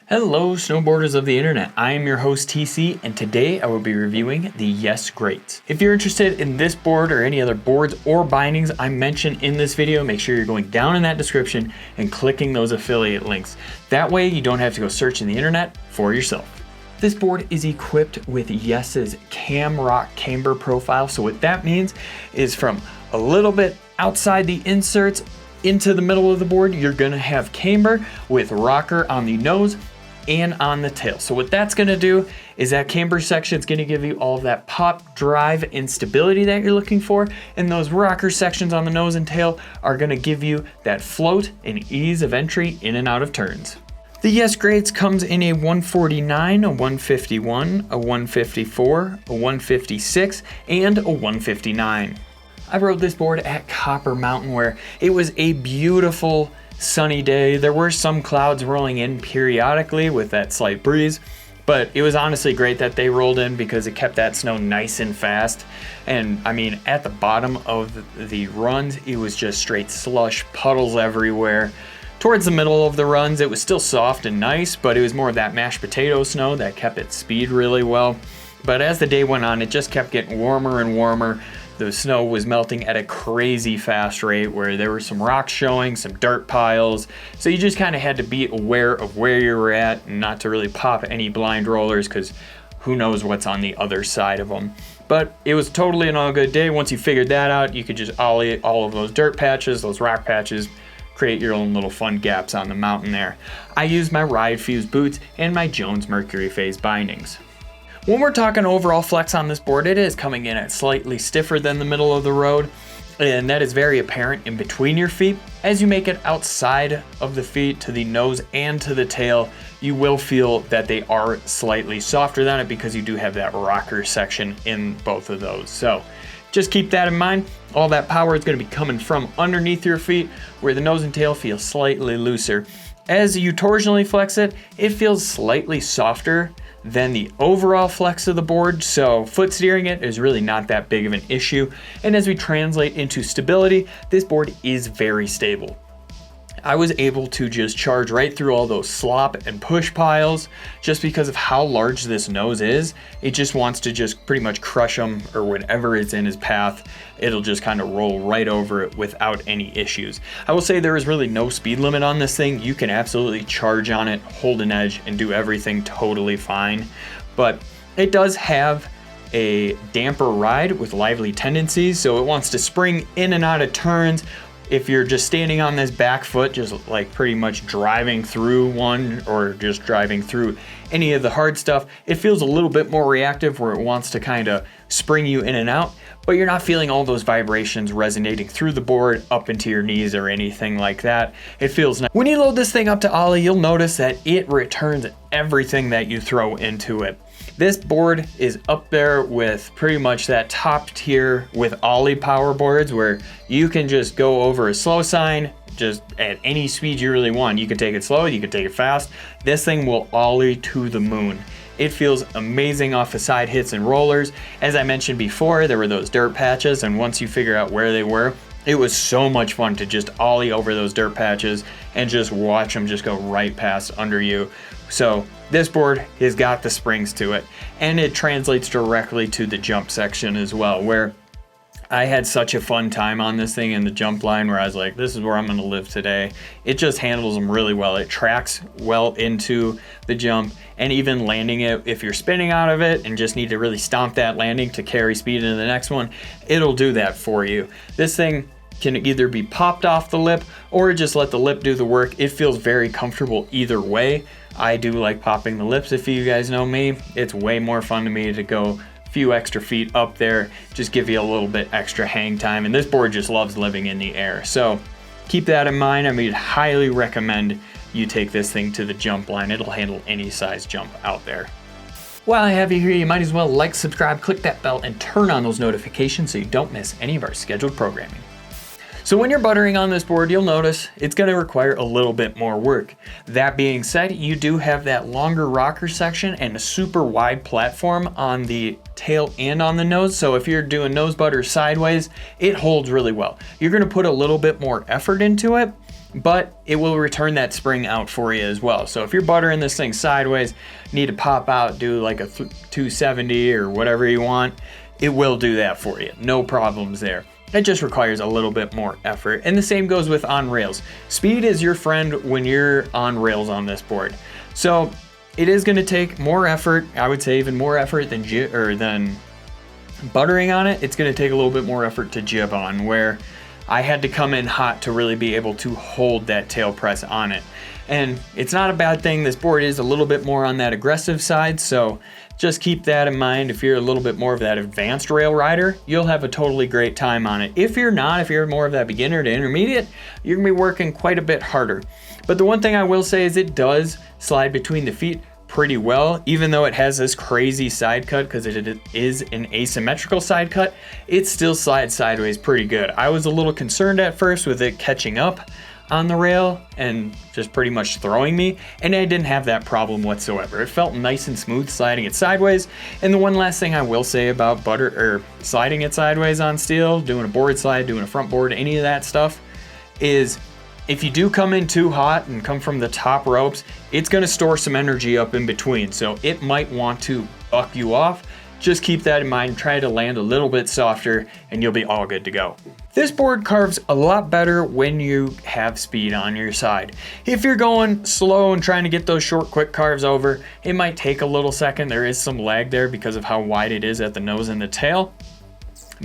Hello snowboarders of the internet, I am your host TC and today I will be reviewing the Yes Greats. If you're interested in this board or any other boards or bindings I mentioned in this video, make sure you're going down in that description and clicking those affiliate links. That way you don't have to go search in the internet for yourself. This board is equipped with Yes's Cam Rock camber profile, so what that means is from a little bit outside the inserts into the middle of the board, you're gonna have camber with rocker on the nose and on the tail. So what that's gonna do is that camber section is gonna give you all of that pop, drive, and stability that you're looking for, and those rocker sections on the nose and tail are gonna give you that float and ease of entry in and out of turns. The Yes Greats comes in a 149, a 151, a 154, a 156, and a 159. I rode this board at Copper Mountain where it was a beautiful sunny day. There were some clouds rolling in periodically with that slight breeze, but it was honestly great that they rolled in because it kept that snow nice and fast. And I mean, at the bottom of the runs, it was just straight slush, puddles everywhere. Towards the middle of the runs, it was still soft and nice, but it was more of that mashed potato snow that kept its speed really well. But as the day went on, it just kept getting warmer and warmer. The snow was melting at a crazy fast rate where there were some rocks showing, some dirt piles. So you just kind of had to be aware of where you were at and not to really pop any blind rollers because who knows what's on the other side of them. But it was totally an all good day. Once you figured that out, you could just ollie all of those dirt patches, those rock patches, create your own little fun gaps on the mountain there. I used my Ride Fuse boots and my Jones Mercury FASE bindings. When we're talking overall flex on this board, it is coming in at slightly stiffer than the middle of the road, and that is very apparent in between your feet. As you make it outside of the feet to the nose and to the tail, you will feel that they are slightly softer than it because you do have that rocker section in both of those. So just keep that in mind. All that power is going to be coming from underneath your feet where the nose and tail feel slightly looser. As you torsionally flex it, it feels slightly softer than the overall flex of the board, so foot steering it is really not that big of an issue. And as we translate into stability, this board is very stable. I was able to just charge right through all those slop and push piles just because of how large this nose is. It just wants to just pretty much crush them or whatever is in his path. It'll just kind of roll right over it without any issues. I will say there is really no speed limit on this thing. You can absolutely charge on it, hold an edge, and do everything totally fine. But it does have a damper ride with lively tendencies, so it wants to spring in and out of turns. If you're just standing on this back foot, just like pretty much driving through one or just driving through any of the hard stuff, it feels a little bit more reactive where it wants to kind of spring you in and out, but you're not feeling all those vibrations resonating through the board up into your knees or anything like that. It feels nice. When you load this thing up to ollie, you'll notice that it returns everything that you throw into it. This board is up there with pretty much that top tier with ollie power boards where you can just go over a slow sign just at any speed you really want. You can take it slow, you can take it fast. This thing will ollie to the moon. It feels amazing off of side hits and rollers. As I mentioned before, there were those dirt patches, and once you figure out where they were, it was so much fun to just ollie over those dirt patches and just watch them just go right past under you. So this board has got the springs to it, and it translates directly to the jump section as well, where I had such a fun time on this thing in the jump line where I was like, this is where I'm going to live today. It just handles them really well. It tracks well into the jump, and even landing it, if you're spinning out of it and just need to really stomp that landing to carry speed into the next one, it'll do that for you. This thing can either be popped off the lip or just let the lip do the work. It feels very comfortable either way. I do like popping the lips, if you guys know me. It's way more fun to me to go a few extra feet up there, just give you a little bit extra hang time, and this board just loves living in the air. So keep that in mind. I mean, highly recommend you take this thing to the jump line. It'll handle any size jump out there. While I have you here, you might as well like, subscribe, click that bell, and turn on those notifications so you don't miss any of our scheduled programming. So when you're buttering on this board, you'll notice it's going to require a little bit more work. That being said, you do have that longer rocker section and a super wide platform on the tail and on the nose. So if you're doing nose butter sideways, it holds really well. You're going to put a little bit more effort into it, but it will return that spring out for you as well. So if you're buttering this thing sideways, need to pop out, do like a 270 or whatever you want, it will do that for you. No problems there. It just requires a little bit more effort. And the same goes with on rails. Speed is your friend when you're on rails on this board. So it is gonna take more effort, I would say even more effort than buttering on it. It's gonna take a little bit more effort to jib on, where I had to come in hot to really be able to hold that tail press on it. And it's not a bad thing. This board is a little bit more on that aggressive side, so just keep that in mind. If you're a little bit more of that advanced rail rider, you'll have a totally great time on it. If you're not, if you're more of that beginner to intermediate, you're gonna be working quite a bit harder. But the one thing I will say is it does slide between the feet pretty well, even though it has this crazy side cut, because it is an asymmetrical side cut, it still slides sideways pretty good. I was a little concerned at first with it catching up on the rail and just pretty much throwing me, and I didn't have that problem whatsoever. It felt nice and smooth sliding it sideways. And the one last thing I will say about sliding it sideways on steel, doing a board slide, doing a front board, any of that stuff, is if you do come in too hot and come from the top ropes, it's gonna store some energy up in between. So it might want to buck you off. Just keep that in mind, try to land a little bit softer and you'll be all good to go. This board carves a lot better when you have speed on your side. If you're going slow and trying to get those short, quick carves over, it might take a little second. There is some lag there because of how wide it is at the nose and the tail.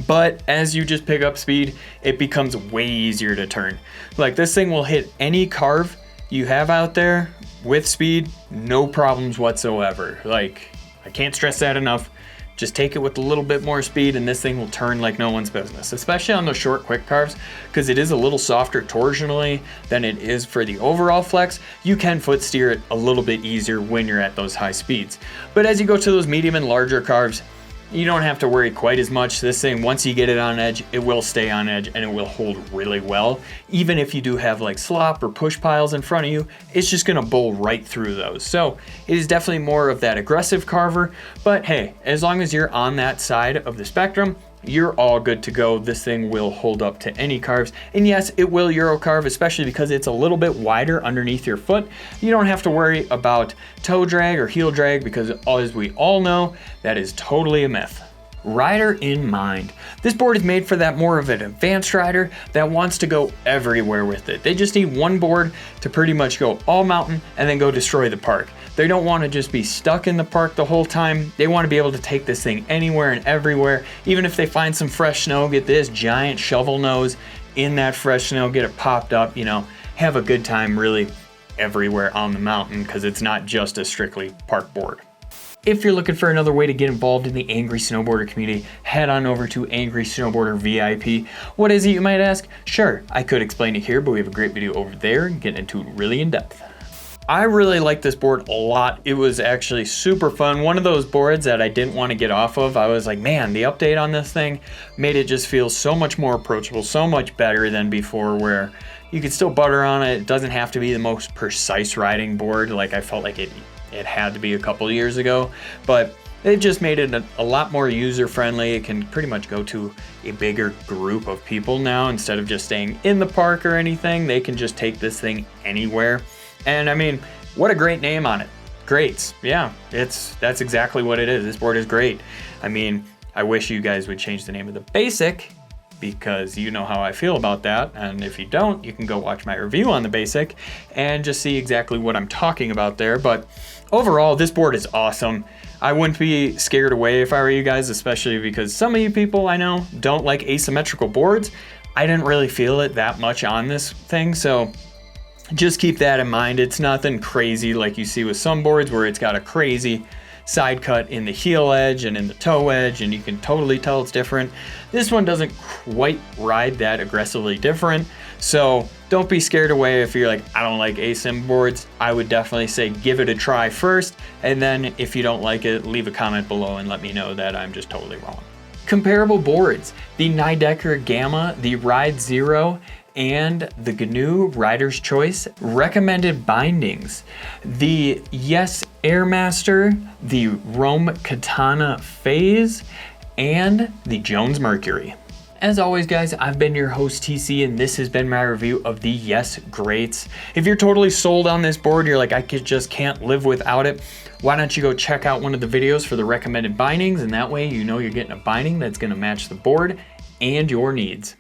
But as you just pick up speed, it becomes way easier to turn. Like this thing will hit any carve you have out there with speed, no problems whatsoever. Like, I can't stress that enough. Just take it with a little bit more speed and this thing will turn like no one's business, especially on those short quick carves, because it is a little softer torsionally than it is for the overall flex. You can foot steer it a little bit easier when you're at those high speeds. But as you go to those medium and larger carves, you don't have to worry quite as much. This thing, once you get it on edge, it will stay on edge and it will hold really well. Even if you do have like slop or push piles in front of you, it's just gonna bowl right through those. So it is definitely more of that aggressive carver, but hey, as long as you're on that side of the spectrum, you're all good to go. This thing will hold up to any carves. And yes, it will Euro carve, especially because it's a little bit wider underneath your foot. You don't have to worry about toe drag or heel drag because, as we all know, that is totally a myth. Rider in mind. This board is made for that more of an advanced rider that wants to go everywhere with it. They just need one board to pretty much go all mountain and then go destroy the park. They don't want to just be stuck in the park the whole time. They want to be able to take this thing anywhere and everywhere. Even if they find some fresh snow, get this giant shovel nose in that fresh snow, get it popped up, you know, have a good time really everywhere on the mountain, because it's not just a strictly park board. If you're looking for another way to get involved in the Angry Snowboarder community, head on over to Angry Snowboarder VIP. What is it, you might ask? Sure, I could explain it here, but we have a great video over there getting into it really in depth. I really like this board a lot. It was actually super fun. One of those boards that I didn't want to get off of. I was like, man, the update on this thing made it just feel so much more approachable, so much better than before, where you could still butter on it. It doesn't have to be the most precise riding board like I felt like it had to be a couple of years ago, but they've just made it a lot more user-friendly. It can pretty much go to a bigger group of people now. Instead of just staying in the park or anything, they can just take this thing anywhere. And I mean, what a great name on it. Greats. Yeah, that's exactly what it is. This board is great. I mean, I wish you guys would change the name of the Basic, because you know how I feel about that. And if you don't, you can go watch my review on the Basic and just see exactly what I'm talking about there. But overall, this board is awesome. I wouldn't be scared away if I were you guys, especially because some of you people I know don't like asymmetrical boards. I didn't really feel it that much on this thing, so just keep that in mind. It's nothing crazy like you see with some boards where it's got a crazy side cut in the heel edge and in the toe edge, and you can totally tell it's different. This one doesn't quite ride that aggressively different, so don't be scared away if you're like, I don't like asym boards. I would definitely say give it a try first, and then if you don't like it, leave a comment below and let me know that I'm just totally wrong. Comparable boards: the Nidecker Gamma, the Ride Zero, and the Gnu Riders Choice. Recommended bindings: the Yes Airmaster, the Katana FASE, and the Jones Mercury. As always, guys, I've been your host TC, and this has been my review of the Yes Greats. If you're totally sold on this board, you're like, just can't live without it, why don't you go check out one of the videos for the recommended bindings, and that way you know you're getting a binding that's gonna match the board and your needs.